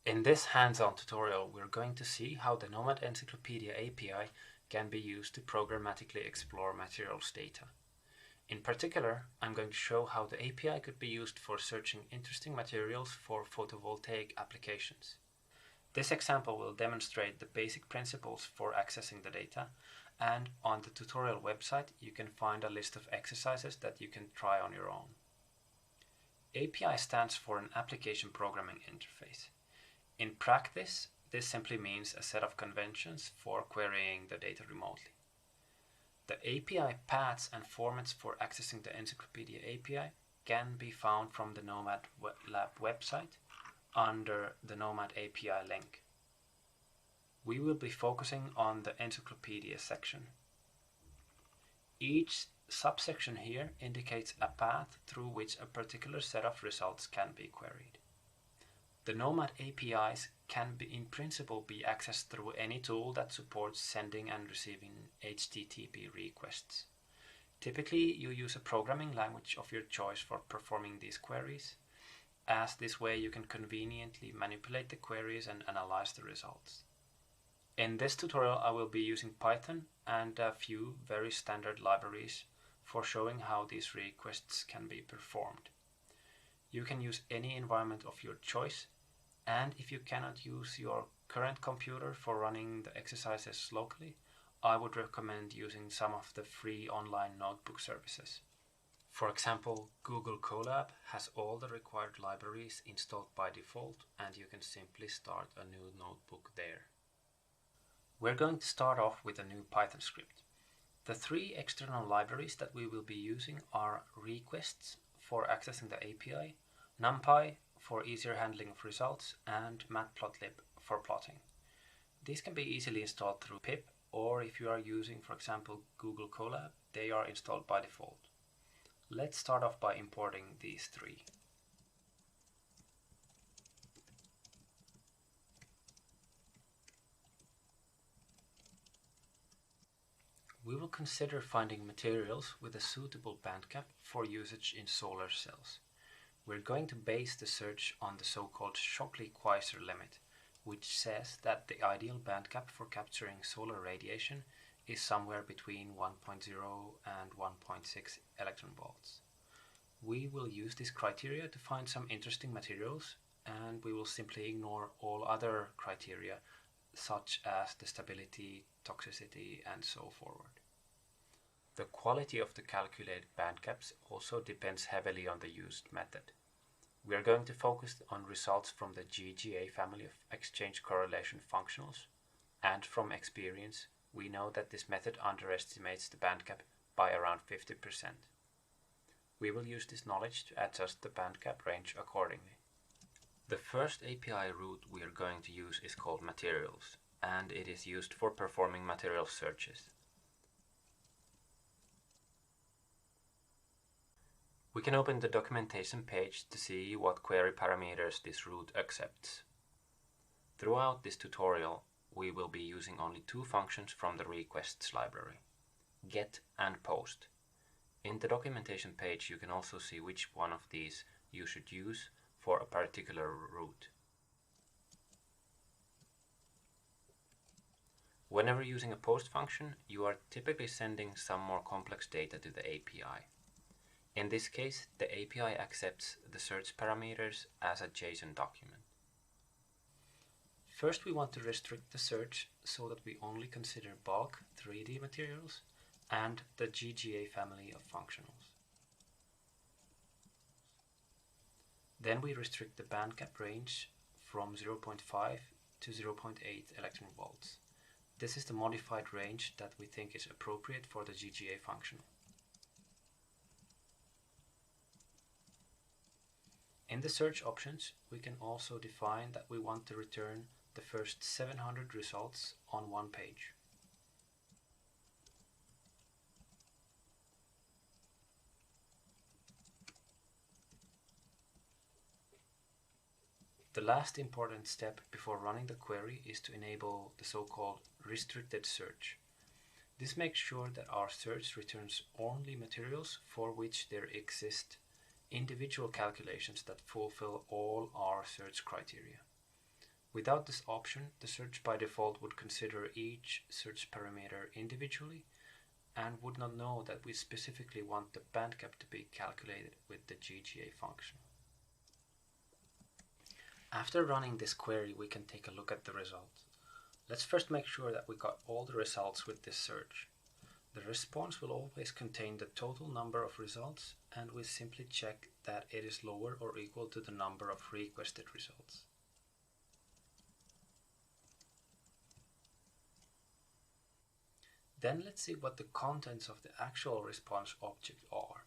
In this hands-on tutorial, we're going to see how the NOMAD Encyclopedia API can be used to programmatically explore materials data. In particular, I'm going to show how the API could be used for searching interesting materials for photovoltaic applications. This example will demonstrate the basic principles for accessing the data, and on the tutorial website you can find a list of exercises that you can try on your own. API stands for an application programming interface. In practice, this simply means a set of conventions for querying the data remotely. The API paths and formats for accessing the Encyclopedia API can be found from the NOMAD Lab website under the NOMAD API link. We will be focusing on the Encyclopedia section. Each subsection here indicates a path through which a particular set of results can be queried. The NOMAD APIs can in principle be accessed through any tool that supports sending and receiving HTTP requests. Typically, you use a programming language of your choice for performing these queries, as this way you can conveniently manipulate the queries and analyze the results. In this tutorial, I will be using Python and a few very standard libraries for showing how these requests can be performed. You can use any environment of your choice, and if you cannot use your current computer for running the exercises locally, I would recommend using some of the free online notebook services. For example, Google Colab has all the required libraries installed by default, and you can simply start a new notebook there. We're going to start off with a new Python script. The three external libraries that we will be using are requests for accessing the API, NumPy for easier handling of results, and matplotlib for plotting. These can be easily installed through pip, or if you are using, for example, Google Colab, they are installed by default. Let's start off by importing these three. We will consider finding materials with a suitable bandgap for usage in solar cells. We're going to base the search on the so-called Shockley-Queisser limit, which says that the ideal bandgap for capturing solar radiation is somewhere between 1.0 and 1.6 electron volts. We will use this criteria to find some interesting materials, and we will simply ignore all other criteria such as the stability, toxicity, and so forward. The quality of the calculated bandgaps also depends heavily on the used method. We are going to focus on results from the GGA family of exchange correlation functionals, and from experience, we know that this method underestimates the bandgap by around 50%. We will use this knowledge to adjust the bandgap range accordingly. The first API route we are going to use is called Materials, and it is used for performing material searches. We can open the documentation page to see what query parameters this route accepts. Throughout this tutorial, we will be using only two functions from the requests library, get and post. In the documentation page, you can also see which one of these you should use for a particular route. Whenever using a post function, you are typically sending some more complex data to the API. In this case, the API accepts the search parameters as a JSON document. First, we want to restrict the search so that we only consider bulk 3D materials and the GGA family of functionals. Then we restrict the bandgap range from 0.5 to 0.8 electron volts. This is the modified range that we think is appropriate for the GGA functional. In the search options, we can also define that we want to return the first 700 results on one page. The last important step before running the query is to enable the so-called restricted search. This makes sure that our search returns only materials for which there exist individual calculations that fulfill all our search criteria. Without this option, the search by default would consider each search parameter individually and would not know that we specifically want the band gap to be calculated with the GGA function. After running this query, we can take a look at the results. Let's first make sure that we got all the results with this search. The response will always contain the total number of results, and we simply check that it is lower or equal to the number of requested results. Then let's see what the contents of the actual response object are.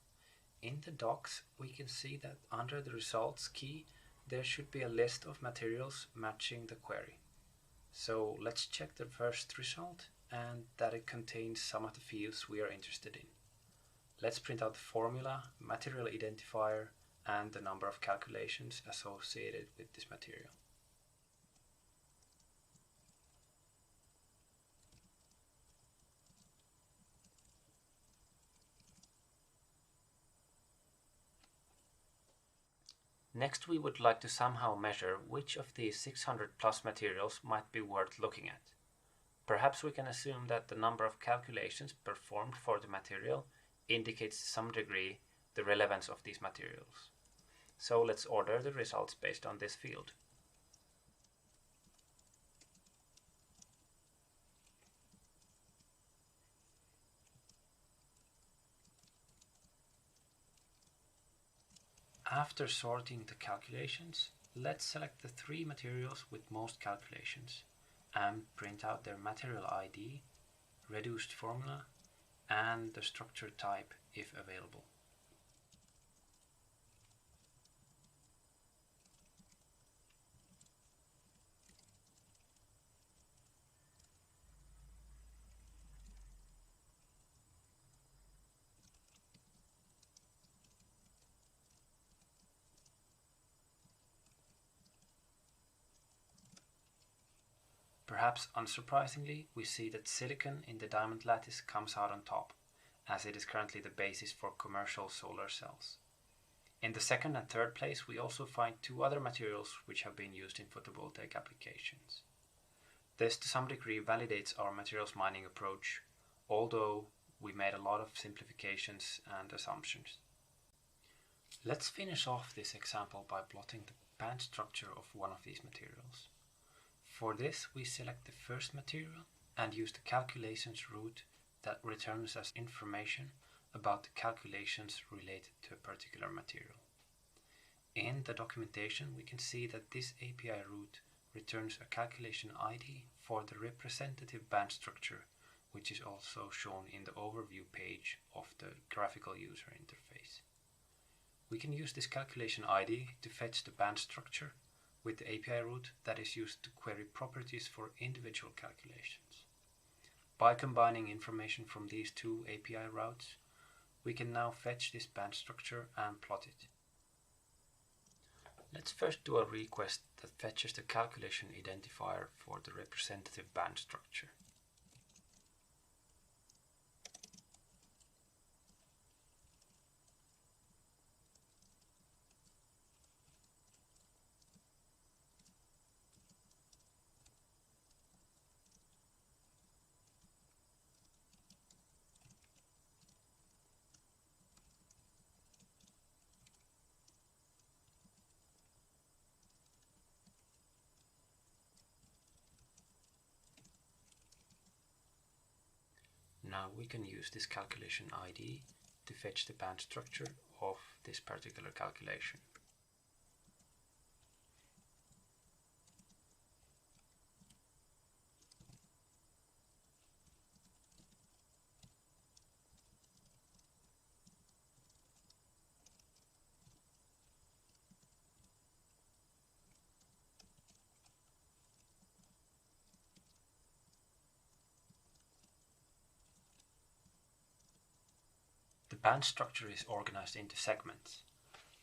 In the docs, we can see that under the results key, there should be a list of materials matching the query. So let's check the first result and that it contains some of the fields we are interested in. Let's print out the formula, material identifier, and the number of calculations associated with this material. Next, we would like to somehow measure which of these 600 plus materials might be worth looking at. Perhaps we can assume that the number of calculations performed for the material indicates to some degree the relevance of these materials. So let's order the results based on this field. After sorting the calculations, let's select the 3 materials with most calculations and print out their material ID, reduced formula, and the structure type if available. Perhaps unsurprisingly, we see that silicon in the diamond lattice comes out on top, as it is currently the basis for commercial solar cells. In the second and third place, we also find 2 other materials which have been used in photovoltaic applications. This to some degree validates our materials mining approach, although we made a lot of simplifications and assumptions. Let's finish off this example by plotting the band structure of one of these materials. For this, we select the first material and use the calculations route that returns us information about the calculations related to a particular material. In the documentation, we can see that this API route returns a calculation ID for the representative band structure, which is also shown in the overview page of the graphical user interface. We can use this calculation ID to fetch the band structure with the API route that is used to query properties for individual calculations. By combining information from these 2 API routes, we can now fetch this band structure and plot it. Let's first do a request that fetches the calculation identifier for the representative band structure. Now we can use this calculation ID to fetch the band structure of this particular calculation. The band structure is organized into segments.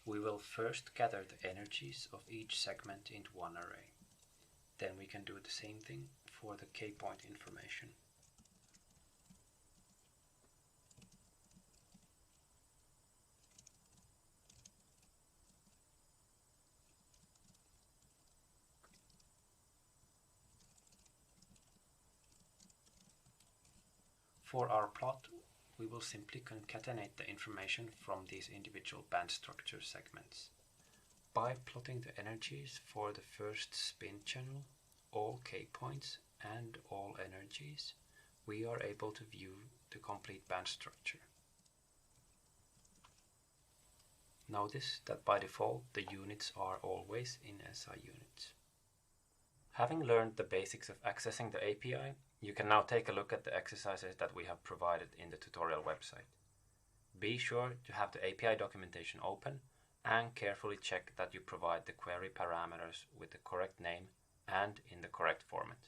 We will first gather the energies of each segment into one array. Then we can do the same thing for the K-point information. For our plot, we will simply concatenate the information from these individual band structure segments. By plotting the energies for the first spin channel, all K points and all energies, we are able to view the complete band structure. Notice that by default the units are always in SI units. Having learned the basics of accessing the API, you can now take a look at the exercises that we have provided in the tutorial website. Be sure to have the API documentation open and carefully check that you provide the query parameters with the correct name and in the correct format.